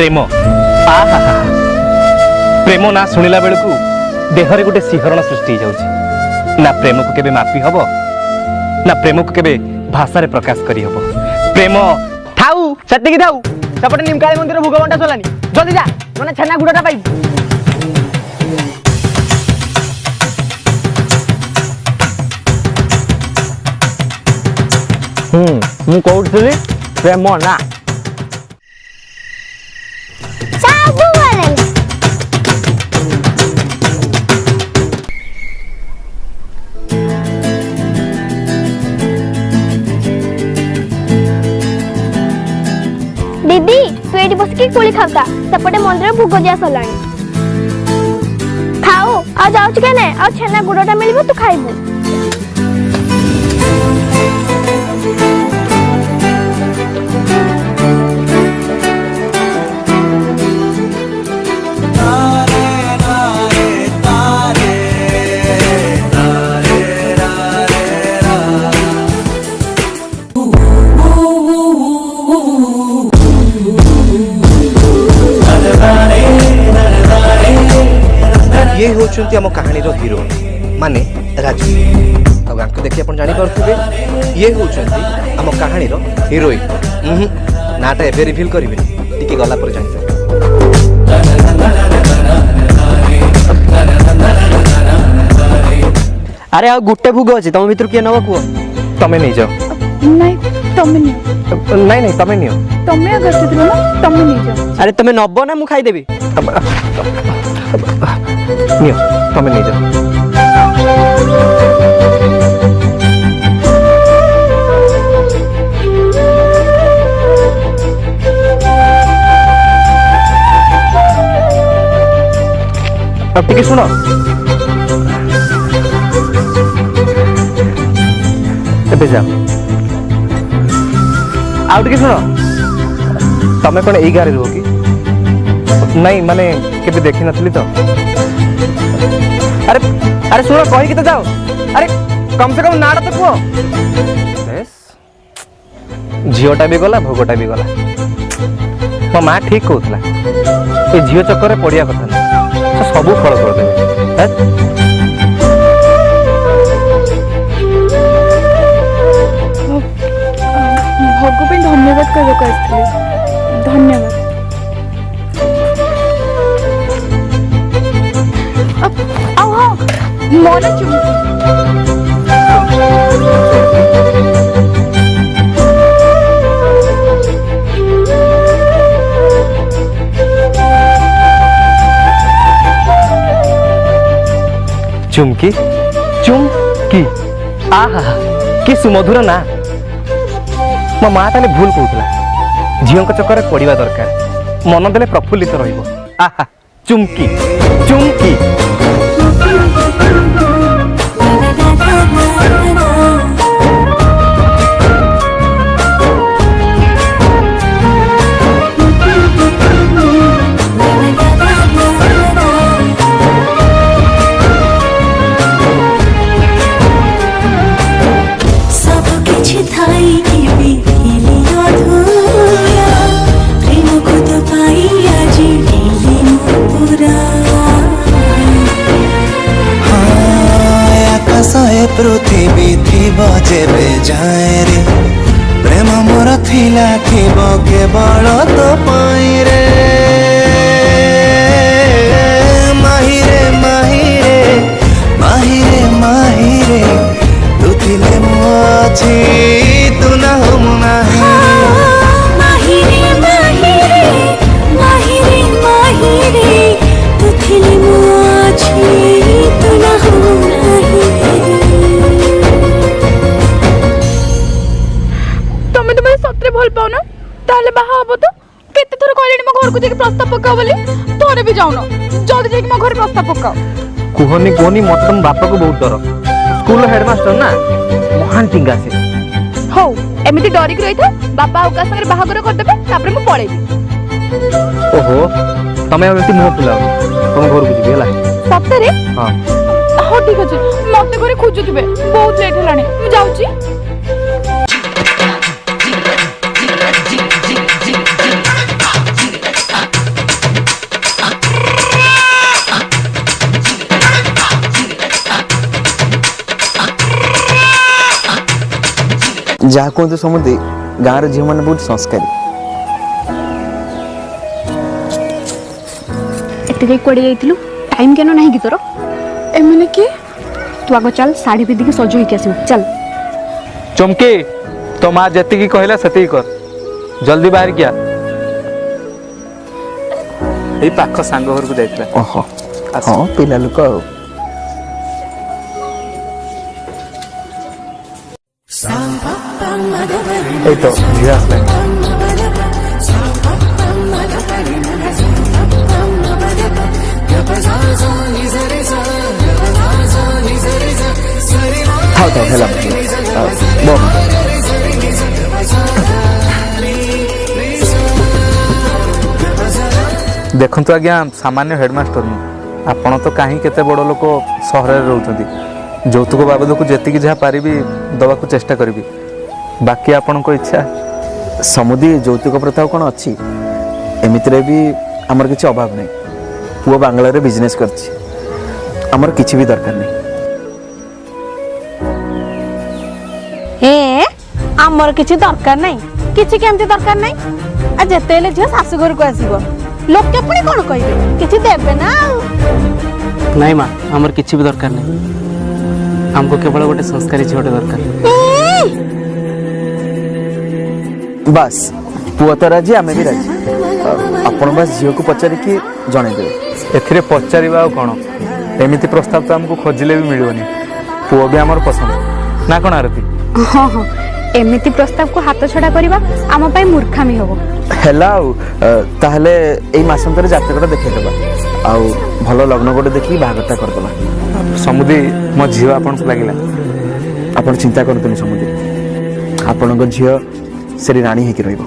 प्रेम आहा प्रेम ना शुणिला बेलू देहरे गोटे सिहरण सृष्टि हो ना प्रेम को केबे मापी हबो ना प्रेम को केबे भाषा रे प्रकाश करी हबो प्रेम थाऊ सेतिकी थाऊ सेपटे निमकाली मंदिर भोग बंटा चलानी जल्दी जा नने छेना गुड़ाटा पाइबू मु कहूଥିଲି प्रेम ना दीदी तू एठी बस के कोली खावता सेपटे मंदिर भोग दिया सलानी खाओ आ जाउछ के ने आ छेना गुड़ाटा मिलबो तू खाइबू ये होचुंती आम कहानी रो हीरो माने राजू आंको देखि अपन जानि परथुबे ये होचुंती आम कहानी रो हीरोइन नाटा एबे रिवील करिवे टिके गला पर जानि अरे आ गुट्टे भोग अछि तम भीतर के नवा कुओ तमे नै जाओ नहीं तमे नहीं नहीं तमे नियो तमे अगर दिलो ना तमे नहीं जाओ अरे तमे नब्बो ना मु खाई देबी नियो तमे नहीं जाओ अब टिके सुनो एबे जाओ आउ टिके सुनो तमे कोन एई गारे रहो कि नहीं माने केबे देखि नथली तो अरे अरे सुनो कहि के तो जाओ अरे कम से कम नाड़ा तो कुओ बेस झियोटा भी गला भोगटा भी गला मो मां ठीक कहउतला ए झियो चक्कर रे पड़िया कथा ना तो सब फल कर देबे भोग पे धन्यवाद कहबो कहथले धन्यवाद आओ हाँ मोना चुमकी चुमकी आहा कि सुमधुर ना मो माँ ताले भूल कहूला झील चक्कर पड़ा दरकार मन देले प्रफुल्लित रहिबो आहा चुमकी चुमकी पृथ्वी थी जेबे जाए रे प्रेम मोर थिला थिब केवल तो पाई रे माहिरे माहिरे माहिरे माहिरे तू थिले मु अछि तू ना हो नाही माहिरे माहिरे माहिरे माहिरे तू थिले मु अछि तू ना हो नाही सत्रे भल पाउ ना ताले बाहा हबो तो केते थोर कहलेनी मो घर को जे प्रस्ताव पकाओ बोली तोरे भी जाउनो जल्दी जे मो घर प्रस्ताव पकाओ कुहनी कुहनी मत तुम बापा को बहुत डर स्कूल हेडमास्टर ना महान टिंगा से हो एमिति डरी के रही था बापा ओका संगे बाहागर कर देबे तापर मु पळेबी ओहो तमे एमिति मुंह फुलाओ तुम घर को जिबे हला सत्रे हां हो ठीक अछि मते घरे खोजुथिबे बहुत लेट हलानी मु जाउची जहाँ कहते समझे गाँव झील मैंने बहुत संस्कारी एते कुआड़े जाइथिलु टाइम केन नाही कि तोर एमने के तू आगो चल साड़ी पिंधि के सज होइके आसिबु चल चमकी तो माँ जी कहला से कर जल्दी बाहर क्या ये पाख सांग घर को जाइला ओहो हाँ पिला लोक तो झील आसला थाउ थाउ हेला बहुत देखु आज्ञा सामान्य हेडमास्टर नु आपण तो कहीं केते बड़ लोक सहर रोचंती যৌতুକ ବାବଦକୁ ଯେତିକି ଯାହା ପାରିବି ଦେବାକୁ ଚେଷ୍ଟା କରିବି ବାକି ଆପଣଙ୍କ ଇଚ୍ଛା ସମୁଦି ଯୌତୁକ ପ୍ରଥା କ'ଣ ଅଛି ଏମିତିରେ ବି ଆମର କିଛି ଅଭାବ ନାହିଁ ପୁଅ ବାଙ୍ଗଲାରେ ବିଜନେସ୍ କରିଛି ଆମର କିଛି ବି ଦରକାର ନାହିଁ आमर किछि दरकार नहीं किछि केमति दरकार नहीं आ जेतेले झियो सासु घर को आसीबो लोक के पुणी कोन कहिबे किछि देबे ना नहीं माँ आमर किछि भी दरकार नहीं हमको केवल गोटे संस्कारी झीलटे दरकार बस पुआ तो राजी आमे भी राजी आपण बस झील को पचारिकी जणे देबे एथिरे पचारिबा कोन एमिति प्रस्ताव तो हमको खोजिले भी मिलबनी पुओ भी हमर पसंद ना कोन आरती हाँ हाँ एमिति प्रस्ताव को हाथ छड़ा करबा आम पई मूर्खामी होबो हेला ताहले एई मासंतरे जातकटा देखै देबा आउ भलो लग्न गोटे देखि बागटा कर देबा समुदी मो झील आपन को लागिला आपण चिंता करतनी समुदी आपणक झील श्री रानी हेकि रहइबो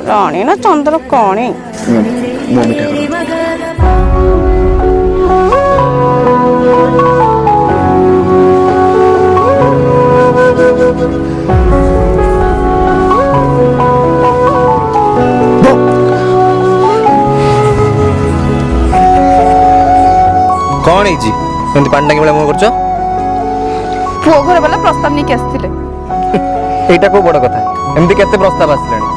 रानी ना चंद्र कणी मो मिठा कर कौन है जी एमती पांडा के मुह करछ पुओ घर वाला प्रस्ताव नहीं आसथिले एटा को बड़ कथा एमती केते प्रस्ताव आसलेनी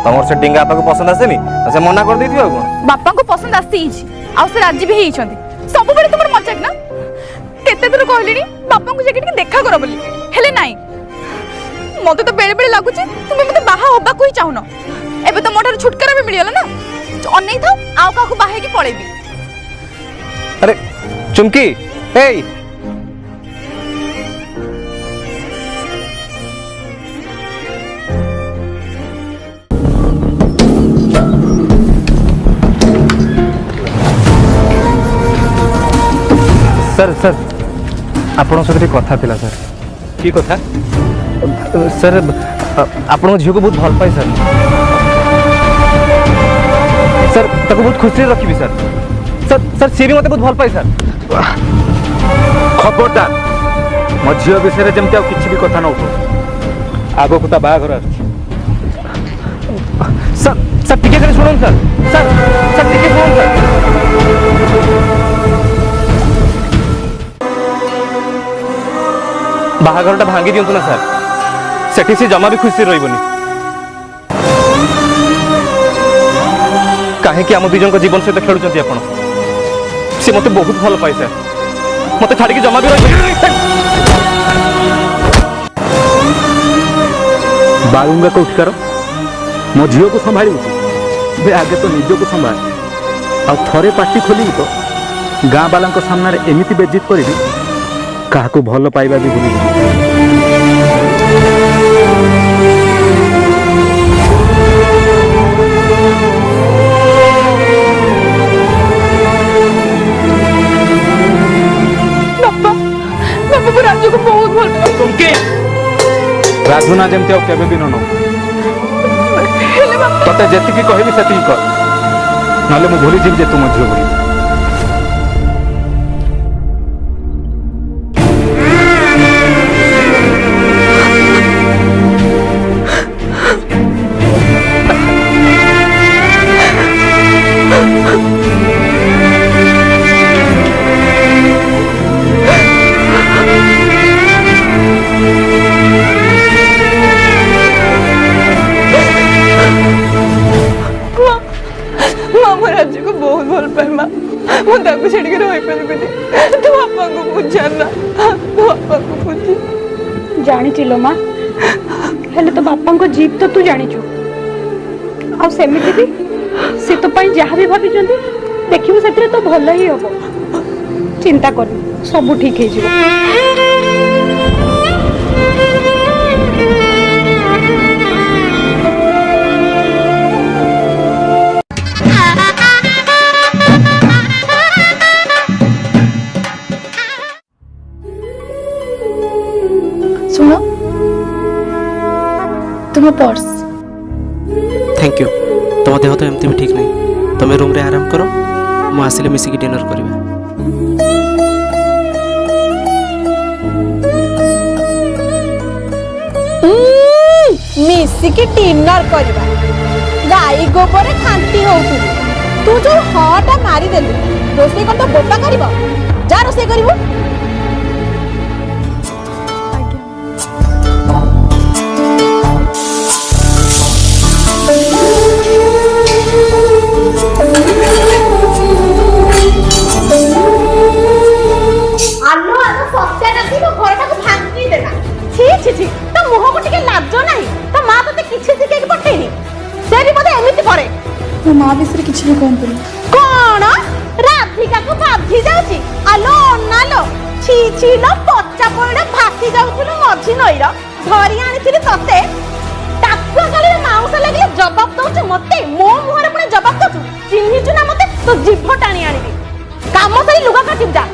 तमर से डिंगा आपको पसंद आसेनी से मना कर देथियो कोन बापा को पसंद आसी आ से राजी भी हेइछंती सब बेले तुमर मजाक ना केते दूर कहलिनी बापा को जेके देखा करो बोली हेले नाही मते तो बेले बेले लागुची तुमे मते बाहा होबा कोई चाहन एबे तो मोटर छुटकारा भी मिलियला ना अनै था आउ काकू बाहे की पळेबी अरे चुमकी ए सर सर आपन सहित कथा थिला सर की कथा सर आपन झियो को बहुत भल पाए सर सर ताको बहुत खुशी रखिबी सर सर सर सी भी मते बहुत भल पाए सर खबरदार मो झियो विषय जमती आ किछि भी कथा न उठो आगो कुता बाघर सर सर टिके करे सुनन सर सर सर टिके सुनन सर बाहाघरटा भांगी दियंतु ना सर सेठी से जमा भी खुशी रहिबनी काहे कि आम दुजन को जीवन सहित खेलुचंती आपण से मते बहुत भल पाए सर मते छाड़ी के जमा भी रहि बालुंगा को उठकार मो झील को संभाली बे आगे तो निज को संभाल आ थरे पार्टी खोली तो गाँ बाला सामने एमती बेजित करी क्या भल पाइबा भी भूल राजू को बहुत भल तुमके राजू ना जमती आ केबे भी न तते जेतिकी कहबी सेतिकी कर नले मु भूली जीव जे तुम झियो बोली ବୁଝାନା ବାପାକୁ ବୁଝା। ଜାଣିଛି ଲୋ ମା, ହେଲେ ତ ବାପାଙ୍କ ଜିଦ୍ ତ ତୁ ଜାଣିଛୁ। ଆଉ ସେମିତି ବି ସେ ତ ପାଇଁ ଯାହା ବି ଭାବିଛନ୍ତି ଦେଖିବୁ ସେଥିରେ ତ ଭଲ ହିଁ ହବ। ଚିନ୍ତା କରନି, ସବୁ ଠିକ ହେଇଯିବ। ଶୁଣ ତୁମ ପର୍ସ। Thank you. तुम देह तो एमती भी ठीक नहीं, तुम्हें रूम रे आराम करो, मु आसिले मिसिकी डिनर करिबा। मिसिकी डिनर करबा? गाई गोबर खांती होउतु तू जो हटा मारी देलु, रोसे कोन तो बोपा करबो? जा रोसे करबो। आलो आलो सत्या नासी तो घरटा को भांगी देला। छी छी छी, तो मुह को टिके लाज नाही। तो मां तते किछि सिके के पठेनी, सेरी मते एमिति करे। ମୋ ମା ବିଷୟରେ କିଛି ବି କୁହନ୍ତୁନି। कोण राधिका को बाधी जाउची? आलो अनालो छी छी लो पच्चा पड़े भासी जाउथुलु मझी नईर धरी आनिथिली तते। टाकुआ गाली माउस लागले जवाब दउछु मते, मो मुहरे पुणे जवाब दउछु। चिन्हिचु ना मते तो जिभ टाणी आनिबी। काम सरी लुगा काटिब जा।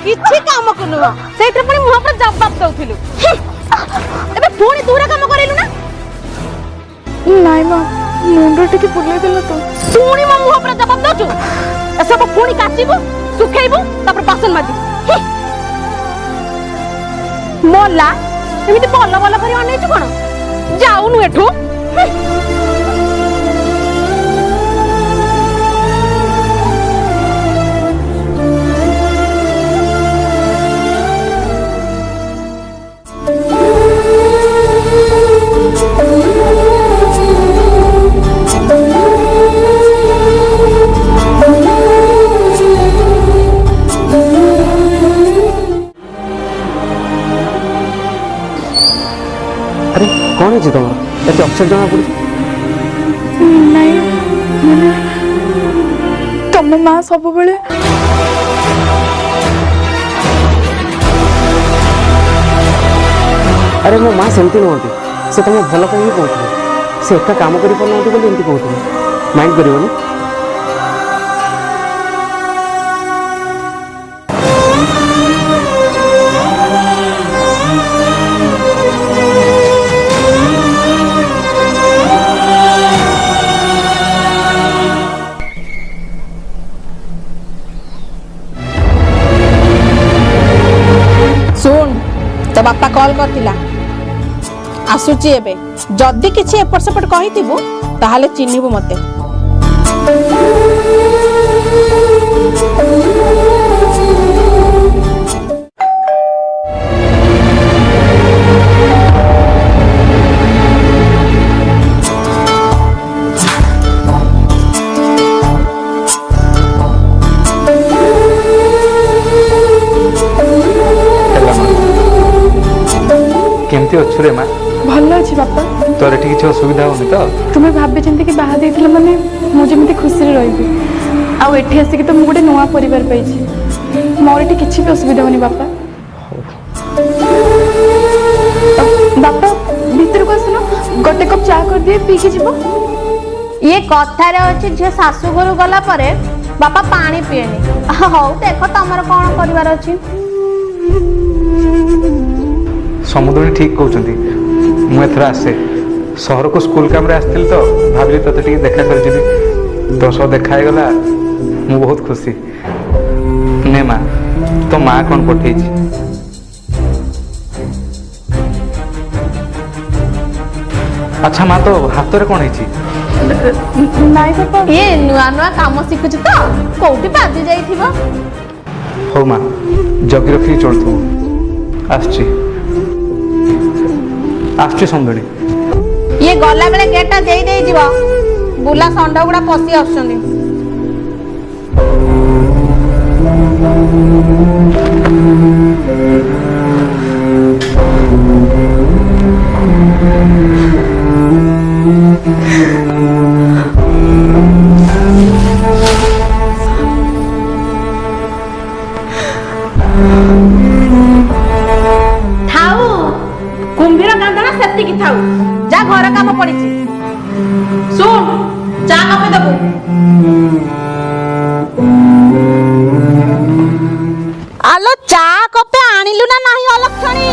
किछि काम कनु सेत्र पुणी मुह पर जवाब दउथिलु। एबे पुणी दूरा काम करेलु ना? ନାଇଁ ମା, ମୁଣ୍ଡ ଟିକେ ବୁଲେଇ ଦେଲା ତ। पुणी मो मुह पर जवाब दउछु। ए सब पुणी काटिबो, सुखेइबो, तापर बासन माजिबो। मोला एमिति बल्ल बल्ल करी अनेछु कोन? जाउनु एठु। अरे कौन है तुम एत अपसेट जना पड़ी? ନାଇଁ ମାନେ ତମ ମା ସବୁବେଳେ अरे मो माँ सेमती नुहति, से तुम भल कहीं कहते से एका काम कर पाना बोली एमती कहते माइंड करनी। सुन तो बापा कॉल करतिला, आसुची एबे। जदी किछि एपट सेपट कहितिबु ताहाले चिन्हिबु मते। केमती अच्छु रे माँ? ଭଲ ଅଛି ବାପା। तोर एठी किछि असुविधा होनी तो? ତୁମେ ଭାବିଛନ୍ତି କି ବାହା ଦେଇଥିଲ ମାନେ ମୁଁ ଯେମିତି ଖୁସିରେ ରହିବି, ଆଉ ଏଠି ଆସିକି ତ ମୁଁ ଗୋଟେ ନୂଆ ପରିବାର ପାଇଛି। ମୋର ଏଠି କିଛି ବି ଅସୁବିଧା ହଉନି ବାପା। ବାପା ଭିତରକୁ ଆସୁନ, ଗୋଟେ କପ୍ ଚା କରିଦିଏ ପିଇକି ଯିବ। ये कथारे अछि जे सासु घर गला परे बापा पानी पिएनी, ହଉ ଦେଖ ତମର କ'ଣ କରିବାର ଅଛି। ସମୁଦ୍ରୀ ଠିକ୍ କହୁଛନ୍ତି, ମୁଁ ଏଥର ଆସେ। ସହରକୁ ସ୍କୁଲ କାମରେ ଆସିଥିଲି ତ ଭାବିଲି ତୋତେ ଟିକେ ଦେଖା କରିଯିବି। ତୋ ସହ ଦେଖା ହେଇଗଲା, ମୁଁ ବହୁତ ଖୁସି। ନେ ମା, ତୋ ମା କ'ଣ ପଠେଇଛି? ଆଚ୍ଛା ମା, ତୋ ହାତରେ କ'ଣ ହେଇଛି? ଇଏ ନୂଆ ନୂଆ କାମ ଶିଖୁଛୁ ତ କୋଉଠି ବାଜି ଯାଇଥିବ। ହଉ ମା, ଜଗି ରଖିକି ଚଳୁଥିବୁ। ଆସୁଛି ସମୁଦ୍ରୀ। ଇଏ ଗଲା ବେଳେ ଗେଟ୍ ଟା ଦେଇ ଯିବ, ବୁଲା ଷଣ୍ଢ ଗୁଡା ପଶି ଆସୁଛନ୍ତି। ଥାଉ, କୁମ୍ଭୀର କାନ୍ଦଣା ସେତିକି ଥାଉ। ଯା ଘର କାମ ପଡିଛି। ଶୁଣ, ଚା କପେ ଦେବୁ। ଆଲୋ ଚା କପେ ଆଣିଲୁ ନା ନାହିଁ ଅଲକ୍ଷଣୀ?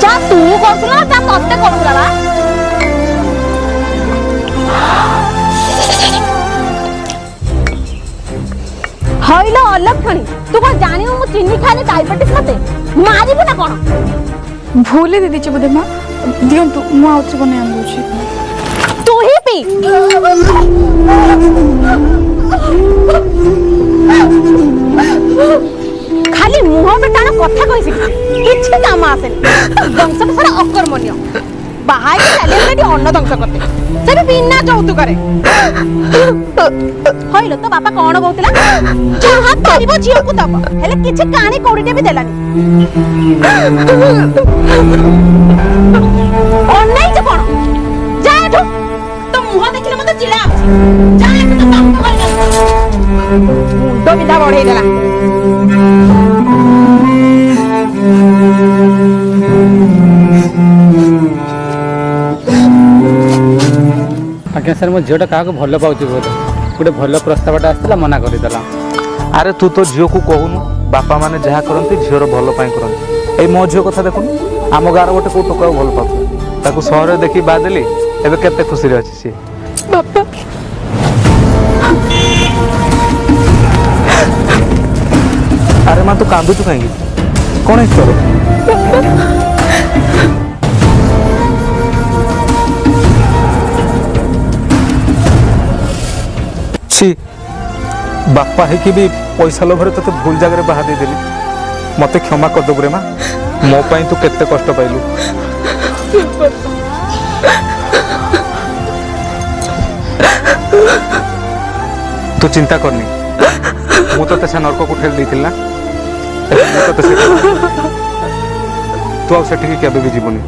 ଚା ତୁ କରୁଥିଲୁ ନା ଚା ତତେ କରୁଥିଲା ବା? ହଇଲ ଅଲକ୍ଷଣୀ, ତୁ କ'ଣ ଜାଣିବୁ ମୁଁ ଚିନି ଖାଇଲେ ଡାଇବେଟିସ୍ ମତେ ମାରିବୁ ନା କ'ଣ? ଭୁଲ ଦେଇଦେଇଛି ବୋଧେ ମା। ଦିଅନ୍ତୁ, ମୁଁ ଆଉଥରେ ବନେଇ ଆଣୁଛି। ତୁ ହିଁ ପି। ଖାଲି ମୁହଁ ବେଟାଣ କଥା କହି ଶିଖିଛି, କିଛି କାମ ଆସେନି। ବଂଶଟା ସାରା ଅକର୍ମଣ୍ୟ। ବାହା ହେଇକି ଚାଲିଗଲେ ଏଠି ଅନ୍ନ ଧ୍ୱଂସ କରିତେ, ସେ ବି ବିନା ଯୌତୁକରେ। ହଇଲ ତୋ ବାପା କ'ଣ କହୁଥିଲା? ଯାହା କରିବ ଝିଅକୁ ଦବ, ହେଲେ କିଛି କାଣି କଉଡ଼ିଟେ ବି ଦେଲାନି। ଅନେଇଛ କ'ଣ? ଯା ଏଠୁ, ତୋ ମୁହଁ ଦେଖିଲେ ମତେ ଚିଡ଼ା ଅଛି। ଯା ଏଠୁ, ତୋ କାମ କରିବ। ମୁଣ୍ଡ ବିନ୍ଧା ବଢେଇ ଦେଲା। ଆଜ୍ଞା ସାର୍, ମୋ ଝିଅଟା କାହାକୁ ଭଲ ପାଉଛି ବୋଧେ। ଗୋଟେ ଭଲ ପ୍ରସ୍ତାବଟା ଆସିଥିଲା, ମନା କରିଦେଲା। ଆରେ ତୁ ତୋ ଝିଅକୁ କହୁନୁ, ବାପା ମାନେ ଯାହା କରନ୍ତି ଝିଅର ଭଲ ପାଇଁ କରନ୍ତି। ଏଇ ମୋ ଝିଅ କଥା ଦେଖୁନୁ, ଆମ ଗାଁର ଗୋଟେ କୋଉ ଟୋକାକୁ ଭଲ ପାଉଥିଲା, ତାକୁ ସହରରେ ଦେଖି ବାହା ଦେଲି, ଏବେ କେତେ ଖୁସିରେ ଅଛି ସିଏ। ବାପା, ଆରେ ମା, ତୁ କାନ୍ଦୁଛୁ କାହିଁକି? କ'ଣ ହେଇଛି ତୋର? ଛି, ବାପା ହେଇକି ବି ପଇସା ଲୋଭରେ ତୋତେ ଭୁଲ ଜାଗାରେ ବାହା ଦେଇଦେଲି। ମତେ କ୍ଷମା କରିଦେବୁ ରେ ମା, ମୋ ପାଇଁ ତୁ କେତେ କଷ୍ଟ ପାଇଲୁ। ତୁ ଚିନ୍ତା କରନି, ମୁଁ ତୋତେ ସେ ନର୍କକୁ ଠେଲି ଦେଇଥିଲି ନା, ମୁଁ ତୋତେ ସେ ତୁ ଆଉ ସେଠିକି କେବେ ବି ଯିବୁନି।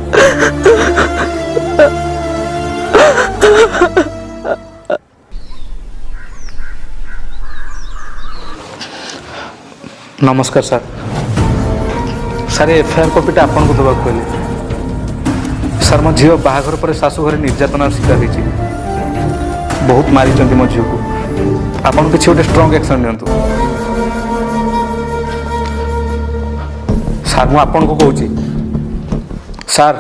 नमस्कार सर। सर एफआईआर कॉपीटा आपन को देवा कहले। सर मो झील बाहाघर पर शाशु घर निर्यातनार शिकार होती, बहुत मारी मो झील को। आपन किसी गोटे स्ट्रॉन्ग एक्शन नियंतु सर। मु आपन को कहूची सर।